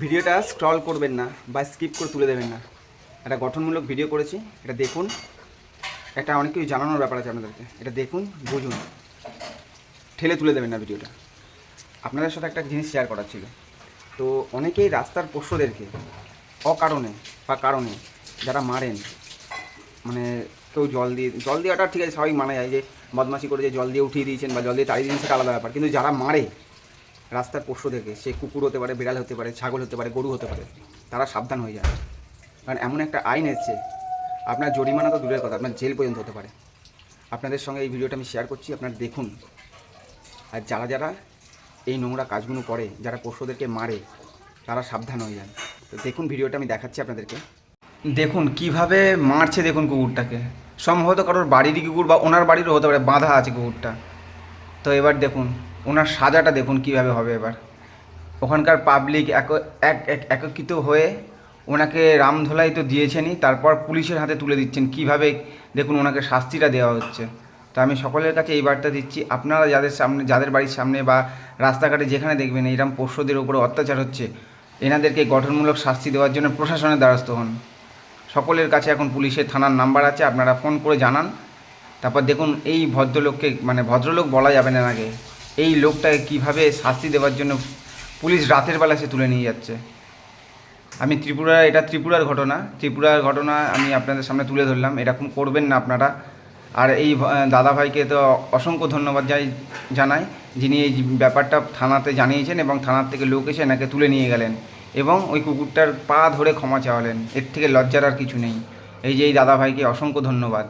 ভিডিওটা স্ক্রল করবেন না বা স্কিপ করে তুলে দেবেন না। একটা গঠনমূলক ভিডিও করেছি, এটা দেখুন। একটা অনেক কিছু জানানোর ব্যাপার আছে আপনাদেরকে, এটা দেখুন, বুঝুন, ঠেলে তুলে দেবেন না ভিডিওটা। আপনাদের সাথে একটা জিনিস শেয়ার করার ছিল। তো অনেকেই রাস্তার পোষ্যদেরকে অকারণে বা কারণে যারা মারেন, মানে কেউ জল দেওয়াটা ঠিক আছে, সবাই মানা যায় যে বদমাশি করে যে জল দিয়ে উঠিয়ে দিয়েছেন বা জল দিয়ে তাড়িয়ে দিয়েছেন, সেটা আলাদা ব্যাপার। কিন্তু যারা মারে রাস্তার পোষ্যদেরকে, সে কুকুর হতে পারে, বিড়াল হতে পারে, ছাগল হতে পারে, গরু হতে পারে, তারা সাবধান হয়ে যায়। কারণ এমন একটা আইন এসছে, আপনার জরিমানা তো দূরের কথা, আপনার জেল পর্যন্ত হতে পারে। আপনাদের সঙ্গে এই ভিডিওটা আমি শেয়ার করছি, আপনারা দেখুন। আর যারা যারা এই নোংরা কাজগুলো করে, যারা পশুদেরকে মারে, তারা সাবধান হয়ে যান। তো দেখুন ভিডিওটা আমি দেখাচ্ছি আপনাদেরকে। দেখুন কিভাবে মারছে, দেখুন কুকুরটাকে। সম্ভবত কারোর বাড়িরই কুকুর বা ওনার বাড়িরও হতে পারে, বাঁধা আছে কুকুরটা। তো এবার দেখুন ওনার সাজাটা দেখুন কিভাবে হবে। এবার ওখানকার পাবলিক একত্রিত হয়ে ওনাকে রামধোলাই তো দিয়েছেনই, তারপর পুলিশের হাতে তুলে দিচ্ছেন। কিভাবে দেখুন ওনাকে শাস্তিটা দেওয়া হচ্ছে। তো আমি সকলের কাছে এই বার্তা দিচ্ছি, আপনারা যাদের বাড়ির সামনে বা রাস্তাঘাটে যেখানে দেখবেন এইরকম পোষ্যদের উপরে অত্যাচার হচ্ছে, এনাদেরকে গঠনমূলক শাস্তি দেওয়ার জন্য প্রশাসনের দ্বারস্থ হন। সকলের কাছে এখন পুলিশের থানার নাম্বার আছে, আপনারা ফোন করে জানান। তারপর দেখুন এই ভদ্রলোককে, মানে ভদ্রলোক বলা যাবে না, আগে এই লোকটাকে কীভাবে শাস্তি দেওয়ার জন্য পুলিশ রাতের বেলা সে তুলে নিয়ে যাচ্ছে। আমি এটা ত্রিপুরার ঘটনা আমি আপনাদের সামনে তুলে ধরলাম। এরকম করবেন না আপনারা। আর এই দাদাভাইকে তো অসংখ্য ধন্যবাদ জানাই, যিনি এই ব্যাপারটা থানাতে জানিয়েছেন এবং থানার থেকে লোক এসে এনাকে তুলে নিয়ে গেলেন এবং ওই কুকুরটার পা ধরে ক্ষমা চাওয়ালেন। এর থেকে লজ্জার আর কিছু নেই। এই দাদাভাইকে অসংখ্য ধন্যবাদ।